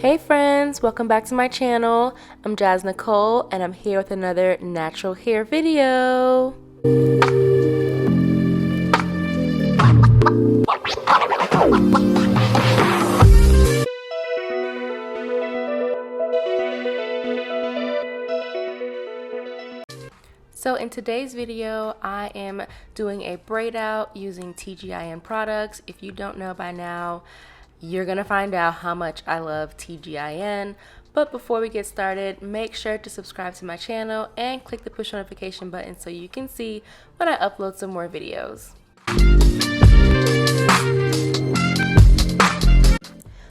Hey friends, welcome back to my channel. I'm Jas Nicole and I'm here with another natural hair video. So in today's video, I am doing a braid out using TGIN products. If you don't know by now, you're gonna find out how much I love TGIN. But before we get started, make sure to subscribe to my channel and click the push notification button so you can see when I upload some more videos.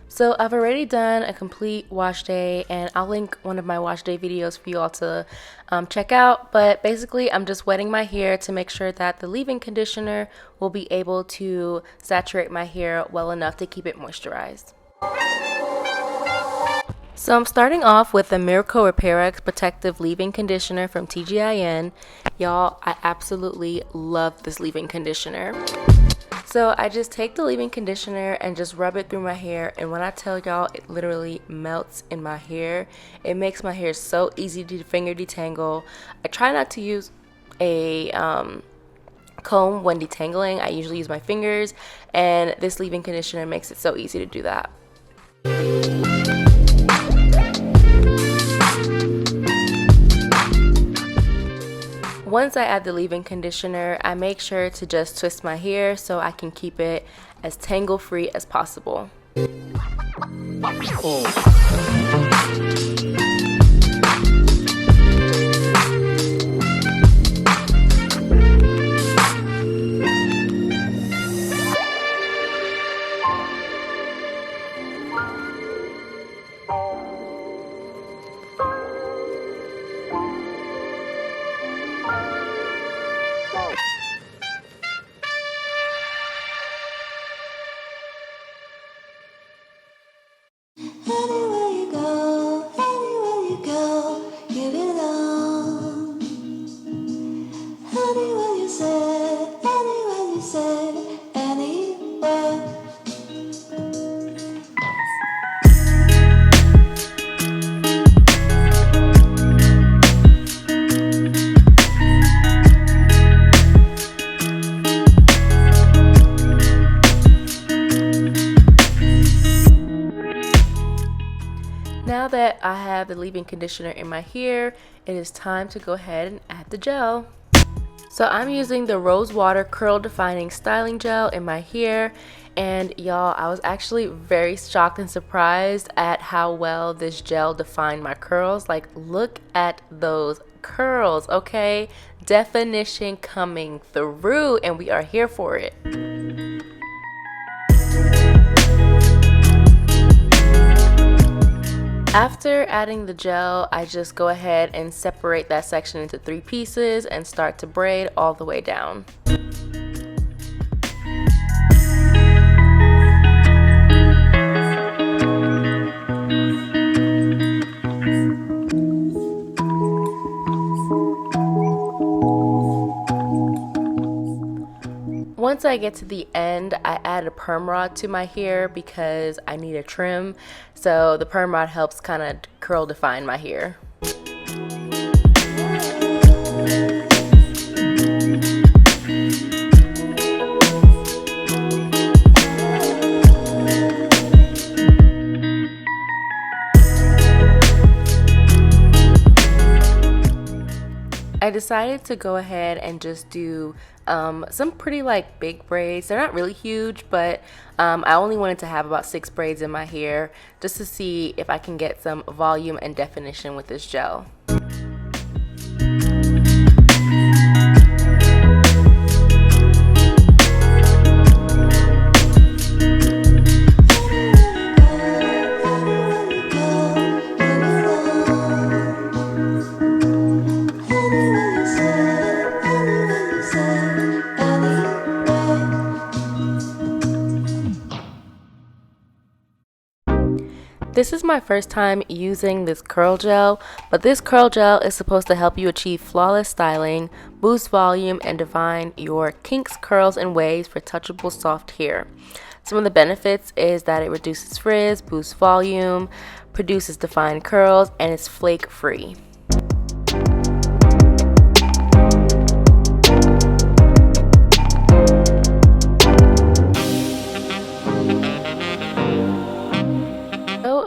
So I've already done a complete wash day, and I'll link one of my wash day videos for you all to check out. But basically, I'm just wetting my hair to make sure that the leave-in conditioner will be able to saturate my hair well enough to keep it moisturized. So I'm starting off with the Miracle Repair X Protective Leave-In Conditioner from TGIN. Y'all, I absolutely love this leave-in conditioner. So I just take the leave-in conditioner and just rub it through my hair, and when I tell y'all, it literally melts in my hair. It makes my hair so easy to finger detangle. I try not to use a comb when detangling. I usually use my fingers, and this leave-in conditioner makes it so easy to do that. Once I add the leave-in conditioner, I make sure to just twist my hair so I can keep it as tangle-free as possible. Now that I have the leave-in conditioner in my hair, it is time to go ahead and add the gel. So I'm using the Rose Water Curl Defining Styling Gel in my hair, and y'all, I was actually very shocked and surprised at how well this gel defined my curls. Like, look at those curls, okay? Definition coming through, and we are here for it. After adding the gel, I just go ahead and separate that section into 3 pieces and start to braid all the way down. Once I get to the end, I add a perm rod to my hair because I need a trim. So the perm rod helps kind of curl define my hair. I decided to go ahead and just do some pretty big braids. They're not really huge, but I only wanted to have about 6 braids in my hair just to see if I can get some volume and definition with this gel. This is my first time using this curl gel, but this curl gel is supposed to help you achieve flawless styling, boost volume, and define your kinks, curls, and waves for touchable soft hair. Some of the benefits is that it reduces frizz, boosts volume, produces defined curls, and it's flake free.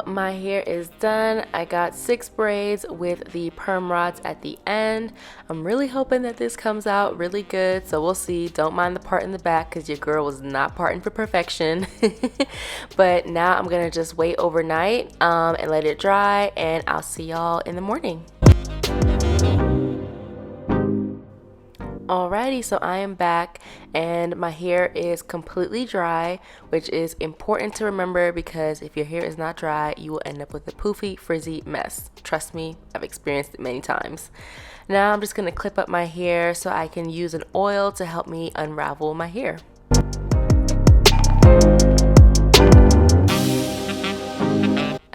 My hair is done. I got 6 braids with the perm rods at the end. I'm really hoping that this comes out really good, so we'll see. Don't mind the part in the back because your girl was not parting for perfection. But now I'm gonna just wait overnight and let it dry, and I'll see y'all in the morning. Alrighty, so I am back and my hair is completely dry, which is important to remember because if your hair is not dry, you will end up with a poofy, frizzy mess. Trust me, I've experienced it many times. Now I'm just going to clip up my hair so I can use an oil to help me unravel my hair.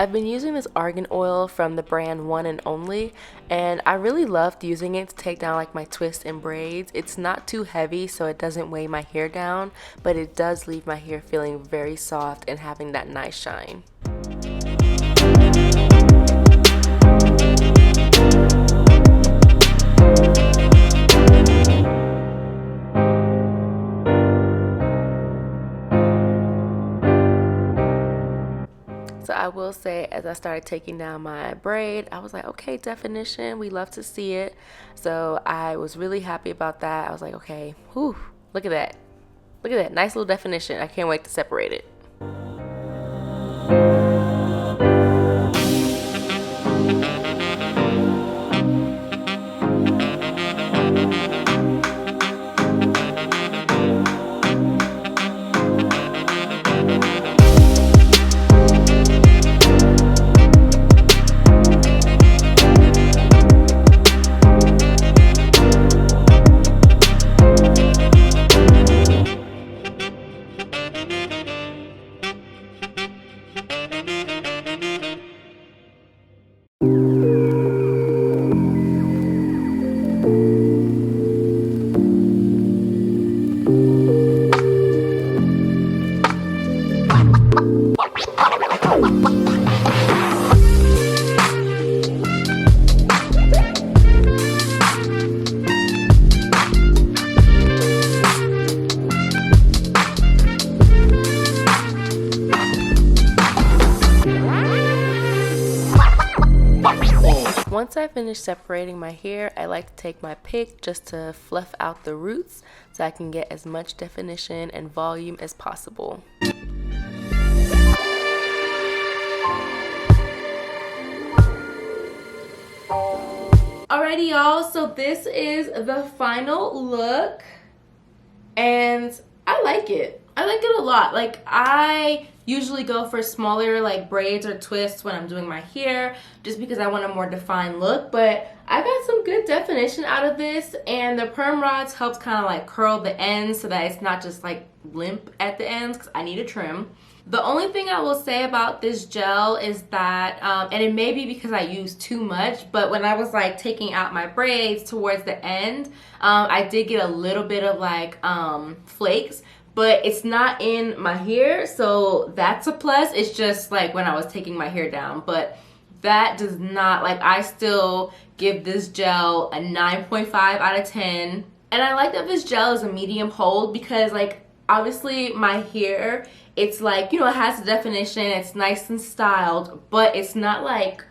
I've been using this argan oil from the brand One and Only, and I really loved using it to take down like my twists and braids. It's not too heavy, so it doesn't weigh my hair down, but it does leave my hair feeling very soft and having that nice shine. So I will say, as I started taking down my braid, I was like, okay, definition, we love to see it. So I was really happy about that. I was like, okay, whew, look at that. Look at that, nice little definition. I can't wait to separate it. Once I finish separating my hair, I like to take my pick just to fluff out the roots so I can get as much definition and volume as possible. Alrighty y'all, so this is the final look and I like it. I like it a lot. Like, I usually go for smaller like braids or twists when I'm doing my hair just because I want a more defined look, but I got some good definition out of this, and the perm rods helps kind of like curl the ends so that it's not just like limp at the ends because I need a trim. The only thing I will say about this gel is that, and it may be because I used too much, but when I was like taking out my braids towards the end, I did get a little bit of like flakes, but it's not in my hair, so that's a plus. It's just like when I was taking my hair down, but that does not, like, I still give this gel a 9.5 out of 10. And I like that this gel is a medium hold because, like, obviously my hair, it's like, you know, it has the definition, it's nice and styled, but it's not like,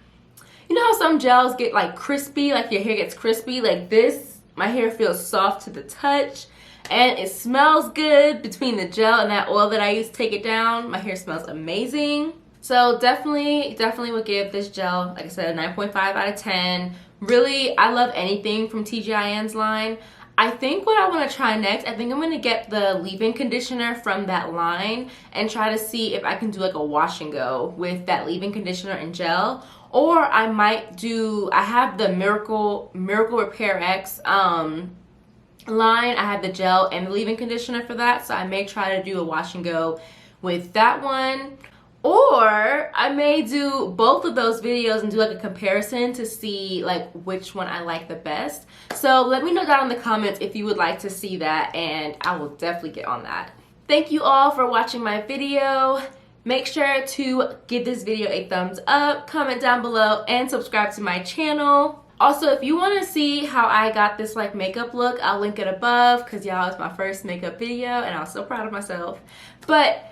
you know how some gels get like crispy, like your hair gets crispy? Like this, my hair feels soft to the touch. And it smells good between the gel and that oil that I use to take it down. My hair smells amazing. So definitely would give this gel, like I said, a 9.5 out of 10. Really, I love anything from TGIN's line. I think what I want to try next, I think I'm going to get the leave-in conditioner from that line and try to see if I can do like a wash and go with that leave-in conditioner and gel. Or I might do, I have the Miracle Repair X line. I have the gel and the leave-in conditioner for that, so I may try to do a wash and go with that one, or I may do both of those videos and do like a comparison to see like which one I like the best. So let me know down in the comments if you would like to see that, and I will definitely get on that. Thank you all for watching my video. Make sure to give this video a thumbs up, comment down below, and subscribe to my channel. Also, if you want to see how I got this like makeup look, I'll link it above because y'all, it's my first makeup video and I was so proud of myself. But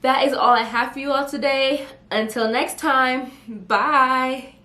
that is all I have for you all today. Until next time, bye.